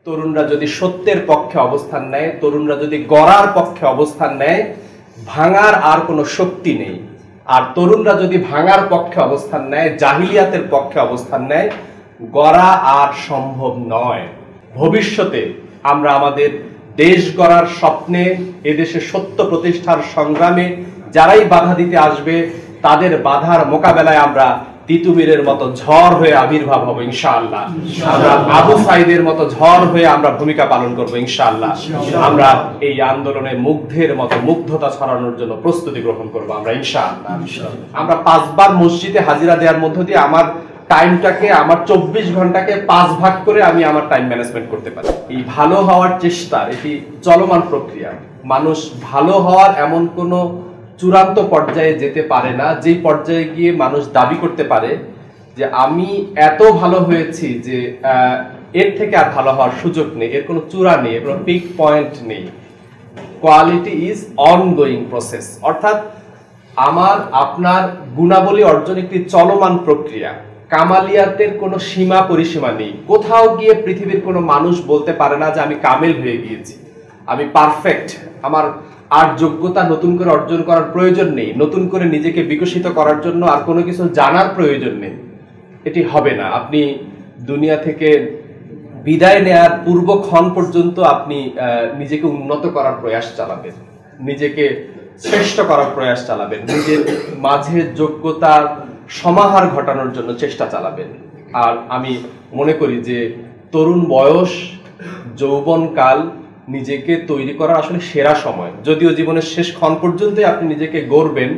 তরুণরা যদি সত্যের পক্ষে অবস্থান নেয়, তরুণরা যদি গড়ার পক্ষে অবস্থান নেয়, ভাঙার আর কোনো শক্তি নেই। আর তরুণরা যদি ভাঙার পক্ষে অবস্থান নেয়, জাহিলিয়াতের পক্ষে অবস্থান নেয়, গড়া আর সম্ভব নয়। ভবিষ্যতে আমরা আমাদের দেশ গড়ার স্বপ্নে, এদেশে সত্য প্রতিষ্ঠার সংগ্রামে যারাই বাধা দিতে আসবে, তাদের বাধার মোকাবেলায় আমরা তিতুমিরের মতো ঝড় হয়ে আবির্ভাব হব ইনশাআল্লাহ। আমরা আবু সাইদের মতো ঝড় হয়ে আমরা ভূমিকা পালন করব ইনশাআল্লাহ। আমরা এই আন্দোলনে মুগ্ধের মতো মুগ্ধতা ছড়ানোর জন্য প্রস্তুতি গ্রহণ করব আমরা ইনশাআল্লাহ। আমরা 5 বার মসজিদে হাজিরা দেওয়ার মধ্য দিয়ে আমার টাইমটাকে, আমার 24 ঘন্টাকে 5 ভাগ করে আমি আমার টাইম ম্যানেজমেন্ট করতে পারি। এই ভালো হওয়ার চেষ্টার এটি চলমান প্রক্রিয়া। মানুষ ভালো হওয়ার এমন কোনো চূড়ান্ত পর্যায়ে যেতে পারে না যেই পর্যায়ে গিয়ে মানুষ দাবি করতে পারে যে আমি এত ভালো হয়েছি যে এর থেকে আর ভালো হওয়ার সুযোগ নেই। এর কোনো চূড়া নেই, এর কোনো পিক পয়েন্ট নেই। কোয়ালিটি ইজ অনগোয়িং প্রসেস, অর্থাৎ আমার আপনার গুণাবলী অর্জন একটি চলমান প্রক্রিয়া। কামালিয়াতের কোনো সীমা পরিসীমা নেই। কোথাও গিয়ে পৃথিবীর কোনো মানুষ বলতে পারে না যে আমি কামেল হয়ে গিয়েছি, আমি পারফেক্ট, আমার আর যোগ্যতা নতুন করে অর্জন করার প্রয়োজন নেই, নতুন করে নিজেকে বিকশিত করার জন্য আর কোনো কিছু জানার প্রয়োজন নেই। এটি হবে না। আপনি দুনিয়া থেকে বিদায় নেয়ার পূর্বক্ষণ পর্যন্ত আপনি নিজেকে উন্নত করার প্রয়াস চালাবেন, নিজেকে শ্রেষ্ঠ করার প্রয়াস চালাবেন, নিজের মাঝে যোগ্যতার সমাহার ঘটানোর জন্য চেষ্টা চালাবেন। আর আমি মনে করি যে তরুণ বয়স, যৌবনকাল নিজেকে তৈরি করার আসলে সেরা সময়। যদিও জীবনের শেষ ক্ষণ পর্যন্তই আপনি নিজেকে গড়বেন,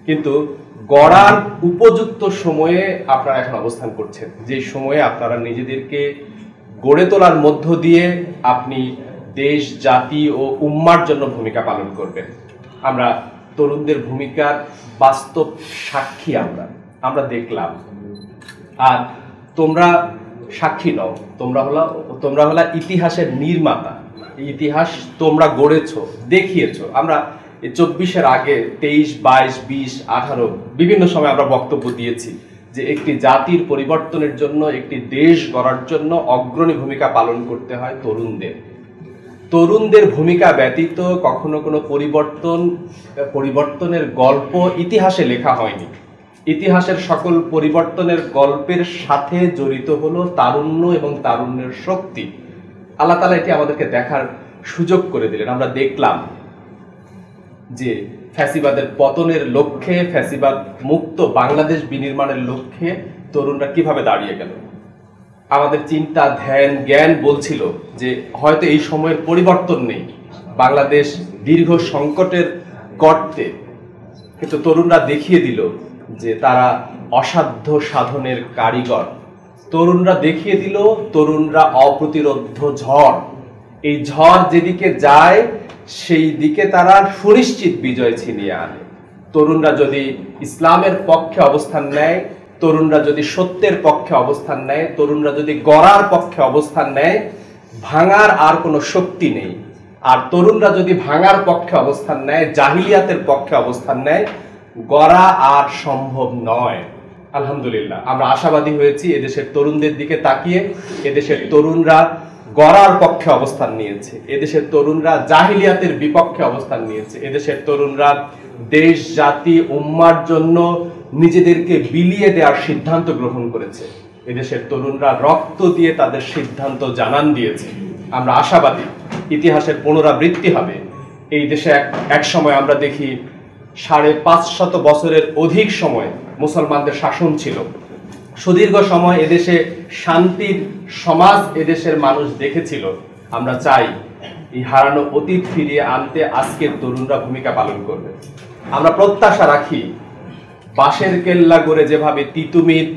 কিন্তু গড়ার উপযুক্ত সময়ে আপনারা এখন অবস্থান করছেন, যে সময়ে আপনারা নিজেদেরকে গড়ে তোলার মধ্য দিয়ে আপনি দেশ, জাতি ও উম্মার জন্য ভূমিকা পালন করবেন। আমরা তরুণদের ভূমিকার বাস্তব সাক্ষী আমরা দেখলাম। আর তোমরা সাক্ষী নও, তোমরা হলা ইতিহাসের নির্মাতা। ইতিহাস তোমরা গড়েছো, দেখিয়েছো। আমরা 24-এর আগে 23, 22, 20, 18 বিভিন্ন সময় আমরা বক্তব্য দিয়েছি যে একটি জাতির পরিবর্তনের জন্য, একটি দেশ গড়ার জন্য অগ্রণী ভূমিকা পালন করতে হয় তরুণদের ভূমিকা ব্যতীত কখনো কোনো পরিবর্তনের গল্প ইতিহাসে লেখা হয়নি। ইতিহাসের সকল পরিবর্তনের গল্পের সাথে জড়িত হলো তারুণ্য এবং তারুণ্যের শক্তি। আল্লাহ তাআলা এটি আমাদেরকে দেখার সুযোগ করে দিলেন। আমরা দেখলাম যে ফ্যাসিবাদের পতনের লক্ষ্যে, ফ্যাসিবাদ মুক্ত বাংলাদেশ বিনির্মাণের লক্ষ্যে তরুণরা কিভাবে দাঁড়িয়ে গেল। আমাদের চিন্তা, ধ্যান, জ্ঞান বলছিল যে হয়তো এই সময়ের পরিবর্তন নেই, বাংলাদেশ দীর্ঘ সংকটের গর্তে, কিন্তু তরুণরা দেখিয়ে দিল যে তারা অসাধ্য সাধনের কারিগর। তরুণরা দেখিয়ে দিল তরুণরা অপ্রতিরোধ্য ঝড়। এই ঝড় যেদিকে যায় সেই দিকে তারা সুনিশ্চিত বিজয় ছিনিয়ে আনে। তরুণরা যদি ইসলামের পক্ষে অবস্থান নেয়, তরুণরা যদি সত্যের পক্ষে অবস্থান নেয়, তরুণরা যদি গড়ার পক্ষে অবস্থান নেয়, ভাঙার আর কোনো শক্তি নেই। আর তরুণরা যদি ভাঙার পক্ষে অবস্থান নেয়, জাহিলিয়াতের পক্ষে অবস্থান নেয়, গড়া আর সম্ভব নয়। আলহামদুলিল্লাহ, আমরা আশাবাদী হয়েছি এদেশের তরুণদের দিকে তাকিয়ে। এদেশের তরুণরা গড়ার পক্ষে অবস্থান নিয়েছে, এদেশের তরুণরা জাহিলিয়াতের বিপক্ষে অবস্থান নিয়েছে, এদেশের তরুণরা দেশ, জাতি, উম্মার জন্য নিজেদেরকে বিলিয়ে দেওয়ার সিদ্ধান্ত গ্রহণ করেছে। এদেশের তরুণরা রক্ত দিয়ে তাদের সিদ্ধান্ত জানান দিয়েছে। আমরা আশাবাদী ইতিহাসের পুনরাবৃত্তি হবে। এই দেশে এক সময় আমরা দেখি 550 বছরের অধিক সময় মুসলমানদের শাসন ছিল। সুদীর্ঘ সময় এদেশে শান্তির সমাজ এদেশের মানুষ দেখেছিল। আমরা চাই এই হারানো অতীত ফিরিয়ে আনতে আজকের তরুণরা ভূমিকা পালন করবে। আমরা প্রত্যাশা রাখি বাঁশের কেল্লা গড়ে যেভাবে তিতুমির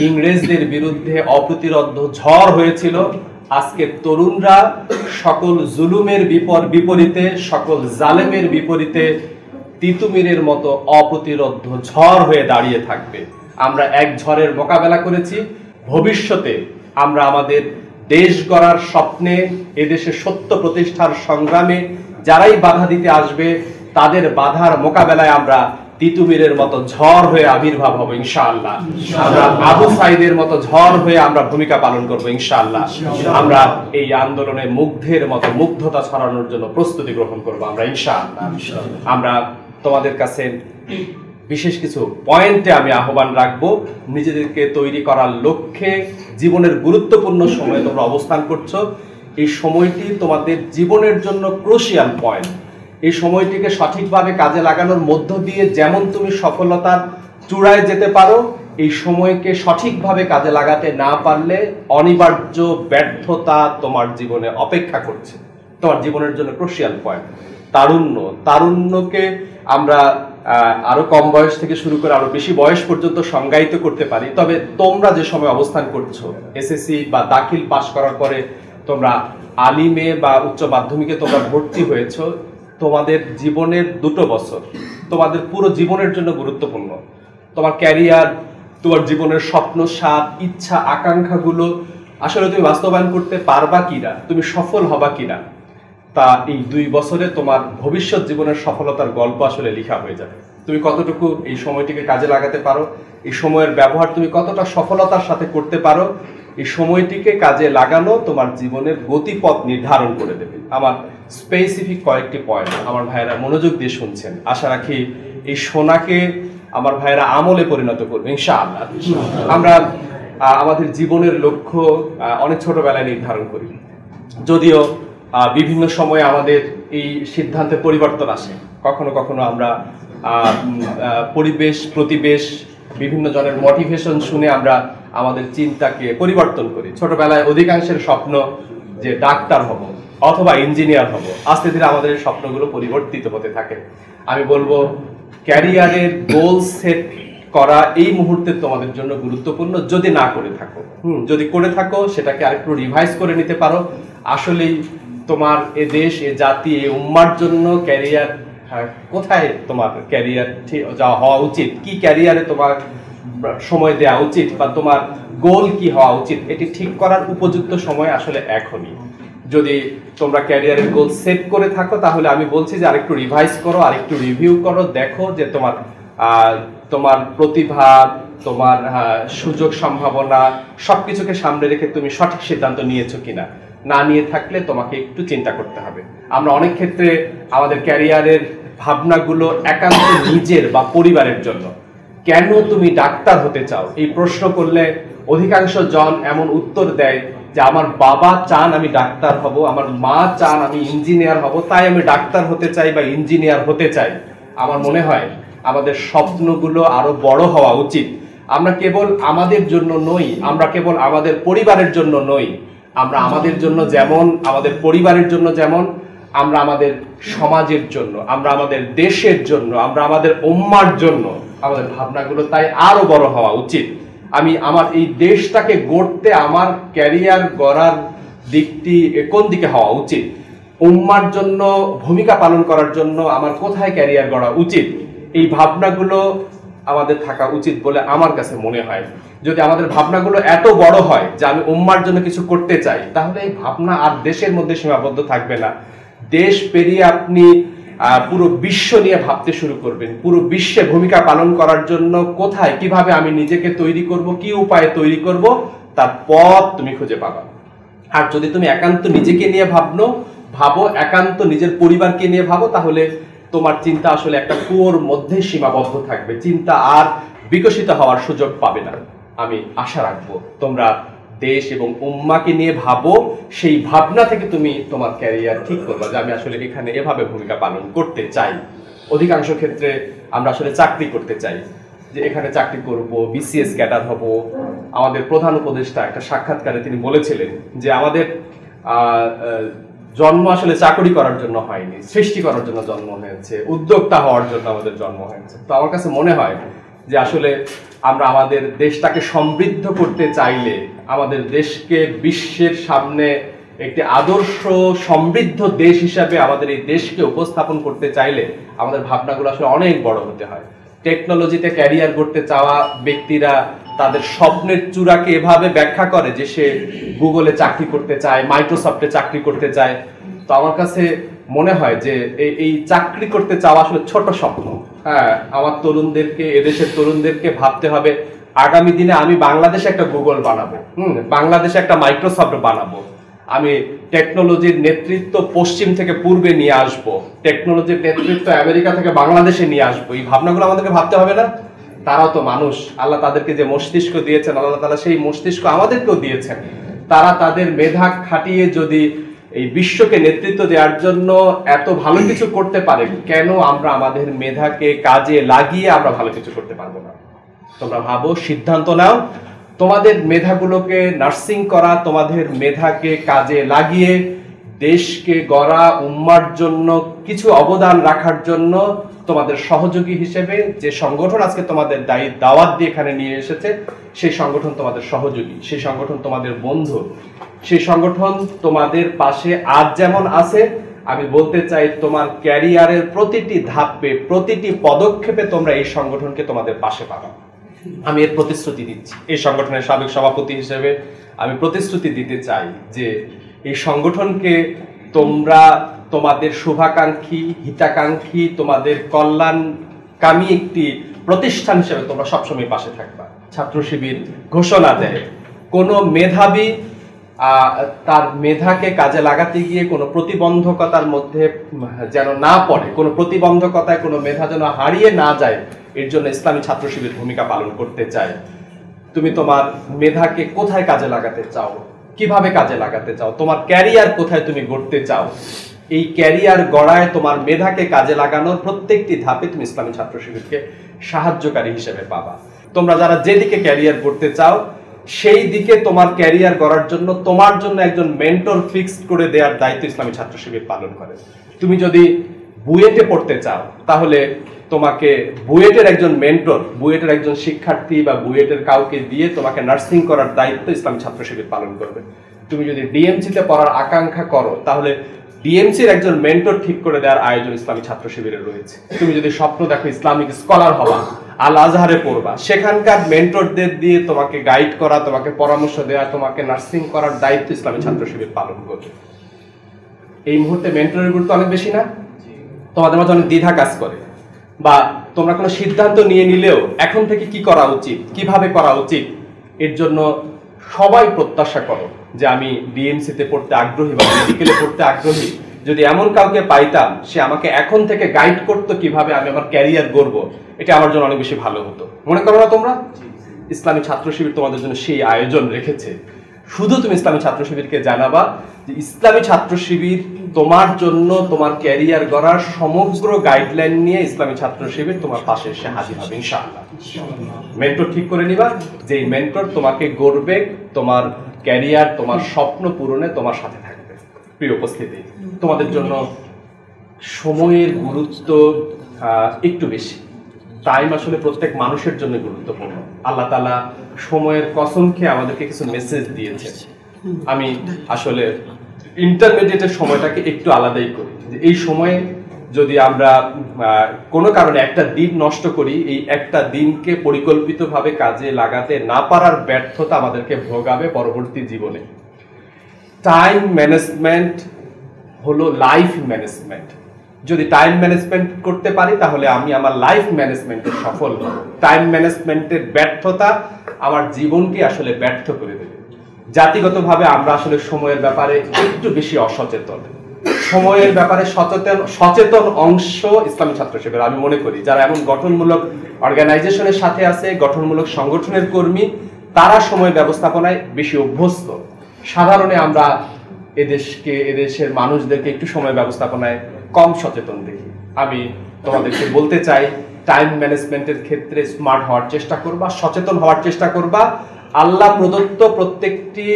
ইংরেজদের বিরুদ্ধে অপ্রতিরোধ্য ঝড় হয়েছিল, আজকে তরুণরা সকল জুলুমের বিপরীতে, সকল জালেমের বিপরীতে তিতুমিরের মতো অপ্রতিরোধ্য ঝড় হয়ে দাঁড়িয়ে থাকবে। আমরা এক ঝড়ের মোকাবেলা করেছি। ভবিষ্যতে আমরা আমাদের দেশ গড়ার স্বপ্নে, এদেশে সত্য প্রতিষ্ঠার সংগ্রামে যারাই বাধা দিতে আসবে, তাদের বাধার মোকাবেলায় আমরা তিতুমিরের মতো ঝড় হয়ে আবির্ভাব হবো ইনশাআল্লাহ। আমরা আবু সাইদের মতো ঝড় হয়ে আমরা ভূমিকা পালন করবো ইনশাআল্লাহ। আমরা এই আন্দোলনে মুগ্ধের মতো মুগ্ধতা ছড়ানোর জন্য প্রস্তুতি গ্রহণ করবো আমরা ইনশাআল্লাহ। আমরা তোমাদের কাছে বিশেষ কিছু পয়েন্টে আমি আহ্বান রাখবো, নিজেদেরকে তৈরি করার লক্ষ্যে জীবনের গুরুত্বপূর্ণ সময়ে তোমরা অবস্থান করছো। এই সময়টি তোমাদের জীবনের জন্য ক্রুশিয়াল পয়েন্ট। এই সময়টিকে সঠিকভাবে কাজে লাগানোর মধ্য দিয়ে যেমন তুমি সফলতার চূড়ায় যেতে পারো, এই সময়কে সঠিকভাবে কাজে লাগাতে না পারলে অনিবার্য ব্যর্থতা তোমার জীবনে অপেক্ষা করছে। তোমার জীবনের জন্য ক্রুশিয়াল পয়েন্ট তারুণ্যকে আমরা আরো কম বয়স থেকে শুরু করে আরো বেশি বয়স পর্যন্ত সংজ্ঞায়িত করতে পারি। তবে তোমরা যে সময় অবস্থান করছো, এসএসসি বা দাখিল পাশ করার পরে তোমরা আলিমে বা উচ্চ মাধ্যমিকে তোমরা ভর্তি হয়েছো, তোমাদের জীবনের 2 বছর তোমাদের পুরো জীবনের জন্য গুরুত্বপূর্ণ। তোমার ক্যারিয়ার, তোমার জীবনের স্বপ্ন, স্বাদ, ইচ্ছা, আকাঙ্ক্ষাগুলো আসলে তুমি বাস্তবায়ন করতে পারবা কিনা, তুমি সফল হবা কিনা, তা এই 2 বছরে তোমার ভবিষ্যৎ জীবনের সফলতার গল্প আসলে লেখা হয়ে যাবে। তুমি কতটুকু এই সময়টিকে কাজে লাগাতে পারো, এই সময়ের ব্যবহার তুমি কতটা সফলতার সাথে করতে পারো, এই সময়টিকে কাজে লাগানো তোমার জীবনের গতিপথ নির্ধারণ করে দেবে। আমার স্পেসিফিক কয়েকটি পয়েন্ট আমার ভাইয়েরা মনোযোগ দিয়ে শুনছেন। আশা রাখি এই শোনাকে আমার ভাইয়েরা আমলে পরিণত করবে ইনশাআল্লাহ। আমরা আমাদের জীবনের লক্ষ্য অনেক ছোটবেলায় নির্ধারণ করি, যদিও বিভিন্ন সময়ে আমাদের এই সিদ্ধান্তে পরিবর্তন আসে। কখনো কখনো আমরা পরিবেশ, প্রতিবেশ, বিভিন্ন জনের মোটিভেশন শুনে আমরা আমাদের চিন্তাকে পরিবর্তন করি। ছোটবেলায় অধিকাংশের স্বপ্ন যে ডাক্তার হব অথবা ইঞ্জিনিয়ার হব, আস্তে ধীরে আমাদের স্বপ্নগুলো পরিবর্তিত হতে থাকে। আমি বলবো ক্যারিয়ারের গোল সেট করা এই মুহূর্তে তোমাদের জন্য গুরুত্বপূর্ণ। যদি না করে থাকো, যদি করে থাকো সেটাকে আরেকটু রিভাইজ করে নিতে পারো। আসলেই তোমার এ দেশ, এ জাতি, এ উম্মার জন্য ক্যারিয়ার কোথায় তোমার ক্যারিয়ার যাওয়া হওয়া উচিত, কি ক্যারিয়ারে তোমার সময় দেওয়া উচিত বা তোমার গোল কি হওয়া উচিত, এটি ঠিক করার উপযুক্ত সময় আসলে এখনই। যদি তোমরা ক্যারিয়ারের গোল সেট করে থাকো তাহলে আমি বলছি যে আরেকটু রিভাইজ করো, আরেকটু রিভিউ করো, দেখো যে তোমার প্রতিভা, তোমার সুযোগ সম্ভাবনা সবকিছুকে সামনে রেখে তুমি সঠিক সিদ্ধান্ত নিয়েছো কিনা। না নিয়ে থাকলে তোমাকে একটু চিন্তা করতে হবে। আমরা অনেক ক্ষেত্রে আমাদের ক্যারিয়ারের ভাবনাগুলো একান্ত নিজের বা পরিবারের জন্য। কেন তুমি ডাক্তার হতে চাও এই প্রশ্ন করলে অধিকাংশ জন এমন উত্তর দেয় যে আমার বাবা চান আমি ডাক্তার হব, আমার মা চান আমি ইঞ্জিনিয়ার হব, তাই আমি ডাক্তার হতে চাই বা ইঞ্জিনিয়ার হতে চাই। আমার মনে হয় আমাদের স্বপ্নগুলো আরো বড় হওয়া উচিত। আমরা কেবল আমাদের জন্য নই, আমরা কেবল আমাদের পরিবারের জন্য নই, আমরা আমাদের জন্য যেমন, আমাদের পরিবারের জন্য যেমন, আমরা আমাদের সমাজের জন্য, আমরা আমাদের দেশের জন্য, আমরা আমাদের উম্মার জন্য আমাদের ভাবনাগুলো তাই আরো বড় হওয়া উচিত। আমি আমার এই দেশটাকে গড়তে আমার ক্যারিয়ার গড়ার দিকটি কোন দিকে হওয়া উচিত, উম্মার জন্য ভূমিকা পালন করার জন্য আমার কোথায় ক্যারিয়ার গড়া উচিত, এই ভাবনাগুলো আমাদের থাকা উচিত বলে আমার কাছে মনে হয়। যদি আমাদের ভাবনাগুলো এত বড় হয় যে আমি উম্মার জন্য কিছু করতে চাই, তাহলে এই ভাবনা আর দেশের মধ্যে সীমাবদ্ধ থাকবে না। দেশ পেরিয়ে আপনি পুরো বিশ্ব নিয়ে ভাবতে শুরু করবেন। পুরো বিশ্বে ভূমিকা পালন করার জন্য কোথায়, কিভাবে আমি নিজেকে তৈরি করব, কি উপায়ে তৈরি করব, তার পথ তুমি খুঁজে পাবা। আর যদি তুমি একান্ত নিজেকে নিয়ে ভাবো, একান্ত নিজের পরিবারকে নিয়ে ভাবো, তাহলে তোমার চিন্তা আসলে একটা কুয়োর মধ্যে সীমাবদ্ধ থাকবে, চিন্তা আর বিকশিত হওয়ার সুযোগ পাবে না। আমি আশা রাখবো তোমরা দেশ এবং উম্মাকে নিয়ে ভাবো, সেই ভাবনা থেকে তুমি তোমার ক্যারিয়ার ঠিক করবা যে আমি আসলে এখানে এভাবে ভূমিকা পালন করতে চাই। অধিকাংশ ক্ষেত্রে আমরা আসলে চাকরি করতে চাই, যে এখানে চাকরি করব, বিসিএস ক্যাডার হব। আমাদের প্রধান উপদেষ্টা একটা সাক্ষাৎকারে তিনি বলেছিলেন যে আমাদের জন্ম আসলে চাকরি করার জন্য হয়নি, সৃষ্টি করার জন্য জন্ম হয়েছে, উদ্যোক্তা হওয়ার জন্য আমাদের জন্ম হয়েছে। তো আমার কাছে মনে হয় যে আসলে আমরা আমাদের দেশটাকে সমৃদ্ধ করতে চাইলে, আমাদের দেশকে বিশ্বের সামনে একটি আদর্শ সমৃদ্ধ দেশ হিসাবে আমাদের এই দেশকে উপস্থাপন করতে চাইলে আমাদের ভাবনাগুলো আসলে অনেক বড় হতে হয়। টেকনোলজিতে ক্যারিয়ার করতে চাওয়া ব্যক্তিরা তাদের স্বপ্নের চূড়াকে এভাবে ব্যাখ্যা করে যে সে গুগলে চাকরি করতে চায়, মাইক্রোসফটে চাকরি করতে চায়। তো আমার কাছে মনে হয় যে এই চাকরি করতে চাওয়া আসলে ছোট স্বপ্ন। হ্যাঁ, আমার তরুণদেরকে, এদেশের তরুণদেরকে ভাবতে হবে আগামী দিনে আমি বাংলাদেশে একটা গুগল বানাবো, বাংলাদেশে একটা মাইক্রোসফট বানাবো, আমি টেকনোলজির নেতৃত্ব পশ্চিম থেকে পূর্বে নিয়ে আসব, টেকনোলজির নেতৃত্ব আমেরিকা থেকে বাংলাদেশে নিয়ে আসবো। এই ভাবনাগুলো আমাদেরকে ভাবতে হবে না? তারাও তো মানুষ, আল্লাহ তাদেরকে যে মস্তিষ্ক দিয়েছেন, আল্লাহ তাআলা সেই মস্তিষ্ক আমাদেরকেও দিয়েছেন। তারা তাদের মেধা খাটিয়ে যদি এই বিশ্বকে নেতৃত্ব দেওয়ার জন্য এত ভালো কিছু করতে পারে, কেন আমরা আমাদের মেধাকে কাজে লাগিয়ে আমরা ভালো কিছু করতে পারবো না? তোমরা ভাবো, সিদ্ধান্ত নাও, তোমাদের মেধাগুলোকে নার্সিং করা, তোমাদের মেধাকে কাজে লাগিয়ে দেশকে গড়া, উম্মার জন্য কিছু অবদান রাখার জন্য তোমাদের সহযোগী হিসেবে যে সংগঠন আজকে তোমাদের দাওয়াত দিয়ে এখানে নিয়ে এসেছে, সেই সংগঠন তোমাদের সহযোগী, সেই সংগঠন তোমাদের বন্ধু, সেই সংগঠন তোমাদের পাশে আজ যেমন আছে, আমি বলতে চাই তোমার ক্যারিয়ারের প্রতিটি ধাপে, প্রতিটি পদক্ষেপে তোমরা এই সংগঠনকে তোমাদের পাশে পাবা। আমি এর প্রতিশ্রুতি দিচ্ছি। এই সংগঠনের সাবেক সভাপতি হিসেবে আমি প্রতিশ্রুতি দিতে চাই যে এই সংগঠনকে তোমরা তোমাদের শুভাকাঙ্ক্ষী, হিতাকাঙ্ক্ষী, তোমাদের কল্যাণকামী একটি প্রতিষ্ঠান হিসেবে তোমরা সবসময় পাশে থাকবা। ছাত্র শিবির ঘোষণা দেয়, কোনো মেধাবী তার মেধাকে কাজে লাগাতে গিয়ে কোনো প্রতিবন্ধকতার মধ্যে যেন না পড়ে, কোনো প্রতিবন্ধকতায় কোনো মেধা যেন হারিয়ে না যায়, এর জন্য ইসলামী ছাত্র শিবির ভূমিকা পালন করতে চায়। তুমি তোমার মেধাকে কোথায় কাজে লাগাতে চাও, কিভাবে কাজে লাগাতে চাও, তোমার ক্যারিয়ার কোথায় তুমি গড়তে চাও, এই ক্যারিয়ার গড়ায় তোমার মেধাকে কাজে লাগানোর প্রত্যেকটি ধাপে তুমি ইসলামী ছাত্র শিবিরকে সাহায্যকারী হিসেবে পাবা। তোমরা যারা যেদিকে ক্যারিয়ার গড়তে চাও, সেই দিকে তোমার ক্যারিয়ার গড়ার জন্য তোমার জন্য একজন মেন্টর ফিক্সড করে দেওয়ার দায়িত্ব ইসলামী ছাত্র শিবির পালন করে। তুমি যদি বুয়েটে পড়তে চাও, তাহলে তোমাকে বুয়েটের একজন মেন্টর, বুয়েটের একজন শিক্ষার্থী বা বুয়েটের কাউকে দিয়ে তোমাকে নার্সিং করার দায়িত্ব ইসলামী ছাত্র শিবির পালন করবে। তুমি যদি ডিএমসিতে পড়ার আকাঙ্ক্ষা করো, তাহলে ডিএমসির একজন মেন্টর ঠিক করে দেওয়ার আয়োজন ইসলামী ছাত্র শিবিরের রয়েছে। তুমি যদি স্বপ্ন দেখো ইসলামিক স্কলার হবা, আল আজহারে পড়বা, সেখানকার মেন্টরদের দিয়ে তোমাকে গাইড করা, তোমাকে পরামর্শ দেওয়া, তোমাকে নার্সিং করার দায়িত্ব ইসলামী ছাত্র শিবির পালন করবে। এই মুহূর্তে মেন্টরের গুরুত্ব অনেক বেশি না? তোমাদের মাঝে অনেক দ্বিধা কাজ করে, বা তোমরা কোনো সিদ্ধান্ত নিয়ে নিলেও এখন থেকে কি করা উচিত, কিভাবে করা উচিত, এর জন্য সবাই প্রত্যাশা করো যে আমি ডিএমসিতে পড়তে আগ্রহী বা মেডিকেলে পড়তে আগ্রহী, যদি এমন কাউকে পাইতাম সে আমাকে এখন থেকে গাইড করতো কিভাবে আমি আমার ক্যারিয়ার গড়বো, এটা আমার জন্য অনেক বেশি ভালো হতো। মনে করো না তোমরা? ইসলামী ছাত্র শিবির তোমাদের জন্য সেই আয়োজন রেখেছে। শুধু তুমি ইসলামী ছাত্র শিবিরকে জানাবা যে ইসলামী ছাত্র শিবির তোমার জন্য, তোমার ক্যারিয়ার গড়ার সমগ্র গাইডলাইন নিয়ে ইসলামী ছাত্র শিবির তোমার পাশে এসে হাজির হবে ইনশাআল্লাহ। মেন্টর ঠিক করে নিবা, যে মেন্টর তোমাকে গড়বে, তোমার ক্যারিয়ার, তোমার স্বপ্ন পূরণে তোমার সাথে থাকবে। প্রিয় উপস্থিতি, তোমাদের জন্য সময়ের গুরুত্ব একটু বেশি। টাইম আসলে প্রত্যেক মানুষের জন্য গুরুত্বপূর্ণ। আল্লাহ তাআলা সময়ের কসম খেয়ে আমাদেরকে কিছু মেসেজ দিয়েছে। আমি আসলে ইন্টারমিডিয়েটের সময়টাকে একটু আলাদাই করি, যে এই সময়ে যদি আমরা কোনো কারণে একটা দিন নষ্ট করি, এই একটা দিনকে পরিকল্পিতভাবে কাজে লাগাতে না পারার ব্যর্থতা আমাদেরকে ভোগাবে পরবর্তী জীবনে। টাইম ম্যানেজমেন্ট হলো লাইফ ম্যানেজমেন্ট। যদি টাইম ম্যানেজমেন্ট করতে পারি তাহলে আমি আমার লাইফ ম্যানেজমেন্টে সফল হব। টাইম ম্যানেজমেন্টের ব্যর্থতা আমার জীবনকে আসলে ব্যর্থ করে দেবে। জাতিগতভাবে আমরা আসলে সময়ের ব্যাপারে একটু বেশি অসচেতন। সময়ের ব্যাপারে সচেতন অংশ ইসলামী ছাত্র শিবির আমি মনে করি। যারা এমন গঠনমূলক অর্গানাইজেশনের সাথে আছে, গঠনমূলক সংগঠনের কর্মী, তারা সময় ব্যবস্থাপনায় বেশি অভ্যস্ত। সাধারণে আমরা এদেশের মানুষদেরকে একটু সময় ব্যবস্থাপনায় কম সচেতন দেখি। আমি তোমাদেরকে বলতে চাই, টাইম ম্যানেজমেন্টের ক্ষেত্রে স্মার্ট হওয়ার চেষ্টা করবা, সচেতন হওয়ার চেষ্টা করবা। আল্লাহ প্রদত্ত প্রত্যেকটি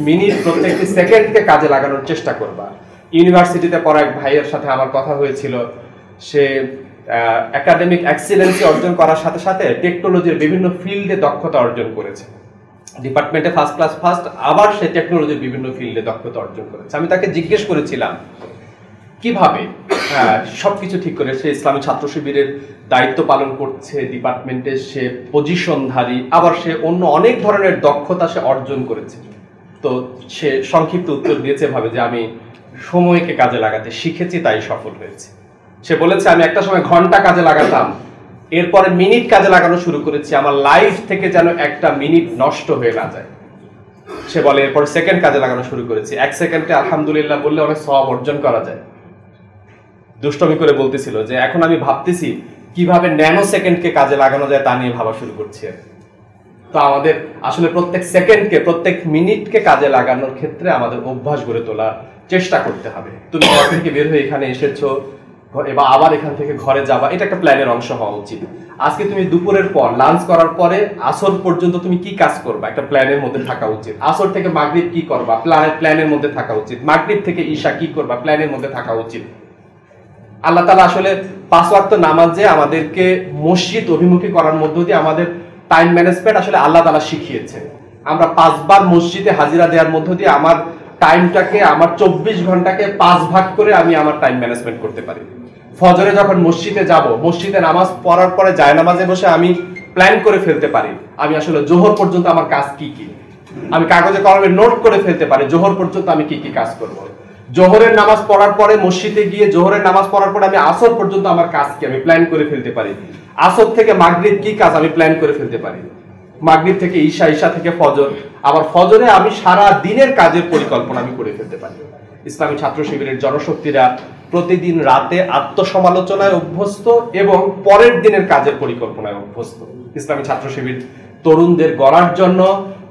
মিনিট, প্রত্যেকটি সেকেন্ডকে কাজে লাগানোর চেষ্টা করবা। ইউনিভার্সিটিতে পড়া এক ভাইয়ের সাথে আমার কথা হয়েছিল। সে একাডেমিক এক্সিলেন্সি অর্জন করার সাথে সাথে টেকনোলজির বিভিন্ন ফিল্ডে দক্ষতা অর্জন করেছে। ডিপার্টমেন্টে ফার্স্ট ক্লাস ফার্স্ট, আবার সে টেকনোলজির বিভিন্ন ফিল্ডে দক্ষতা অর্জন করেছে। আমি তাকে জিজ্ঞেস করেছিলাম কিভাবে সবকিছু ঠিক করে সে ইসলামী ছাত্র শিবিরের দায়িত্ব পালন করছে, ডিপার্টমেন্টে সে পজিশনধারী, আবার সে অন্য অনেক ধরনের দক্ষতা সে অর্জন করেছে। তো সে সংক্ষিপ্ত উত্তর দিয়েছে ভাবে যে আমি সময়কে কাজে লাগাতে শিখেছি, তাই সফল হয়েছে। সে বলেছে আমি একটা সময় ঘন্টা কাজে লাগাতাম, এরপরে মিনিট কাজে লাগানো শুরু করেছি, আমার লাইফ থেকে যেন একটা মিনিট নষ্ট হয়ে না যায়। সে বলে এরপর সেকেন্ড কাজে লাগানো শুরু করেছি, 1 সেকেন্ডে আলহামদুলিল্লাহ বললে অনেক সওয়াব অর্জন করা যায়। দুষ্টমি করে বলতেছিল যে এখন আমি ভাবতেছি কিভাবে ন্যানো সেকেন্ডকে কাজে লাগানো যায় তা নিয়ে ভাবা শুরু করছি। তো আমাদের আসলে প্রত্যেক সেকেন্ডকে, প্রত্যেক মিনিটকে কাজে লাগানোর ক্ষেত্রে আমাদের অভ্যাস গড়ে তোলার চেষ্টা করতে হবে। তুমি ঘর থেকে বের হয়ে এখানে এসেছো, এবার আবার এখান থেকে ঘরে যাবা, এটা একটা প্ল্যানের অংশ হওয়া উচিত। আজকে তুমি দুপুরের পর লাঞ্চ করার পরে আসর পর্যন্ত তুমি কি কাজ করবা, একটা প্ল্যানের মধ্যে থাকা উচিত। আসর থেকে মাগরিব কি করবা, প্ল্যানের মধ্যে থাকা উচিত। মাগরিব থেকে ঈশা কি করবা, প্ল্যানের মধ্যে থাকা উচিত। আল্লাহ তাআলা আসলে 5 ওয়াক্ত নামাজে আমাদেরকে মসজিদ অভিমুখী করার মধ্য দিয়ে আমাদের টাইম ম্যানেজমেন্ট আসলে আল্লাহ তাআলা শিখিয়েছে। আমরা 5 বার মসজিদে হাজিরা দেওয়ার মধ্য দিয়ে আমার টাইমটাকে, আমার 24 ঘন্টাকে 5 ভাগ করে আমি আমার টাইম ম্যানেজমেন্ট করতে পারি। ফজরে যখন মসজিদে যাব, মসজিদে নামাজ পড়ার পরে জায়নামাজে বসে আমি প্ল্যান করে ফেলতে পারি আমি আসলে জোহর পর্যন্ত আমার কাজ কি কি। আমি কাগজে কলমে নোট করে ফেলতে পারি জোহর পর্যন্ত আমি কি কি কাজ করব। জোহরের নামাজ পড়ার পরে মসজিদে গিয়ে জোহরের নামাজ পড়ার পরে আমি আসর পর্যন্ত আমার কাজ কি আমি প্ল্যান করে ফেলতে পারি। আসর থেকে মাগরিব কি কাজ আমি প্ল্যান করে ফেলতে পারি। মাগরিব থেকে ঈশা, ঈশা থেকে ফজর, আবার ফজরে আমি সারা দিনের কাজের পরিকল্পনা আমি করে ফেলতে পারি। ইসলামী ছাত্র শিবিরের জনশক্তিরা প্রতিদিন রাতে আত্মসমালোচনায় অভ্যস্ত এবং পরের দিনের কাজের পরিকল্পনায় অভ্যস্ত। ইসলামী ছাত্র শিবির তরুণদের গড়ার জন্য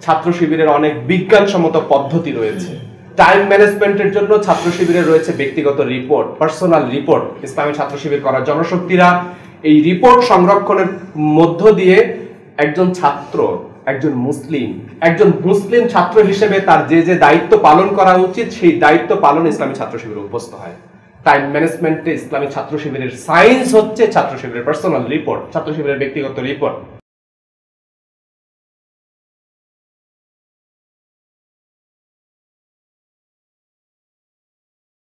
ছাত্র শিবিরের অনেক বিজ্ঞানসম্মত পদ্ধতি রয়েছে। টাইম ম্যানেজমেন্টের জন্য ছাত্র শিবিরের রয়েছে ব্যক্তিগত রিপোর্ট, পার্সোনাল রিপোর্ট। ইসলামী ছাত্র শিবির করা জনশক্তিরা এই রিপোর্ট সংরক্ষণের মধ্য দিয়ে একজন ছাত্র, একজন মুসলিম ছাত্র হিসেবে তার যে যে দায়িত্ব পালন করা উচিত সেই দায়িত্ব পালন ইসলামী ছাত্র শিবির অভ্যস্ত হয়। টাইম ম্যানেজমেন্টে ইসলামী ছাত্র শিবিরের সায়েন্স হচ্ছে ছাত্র শিবিরের পার্সোনাল রিপোর্ট, ছাত্র শিবিরের ব্যক্তিগত রিপোর্ট।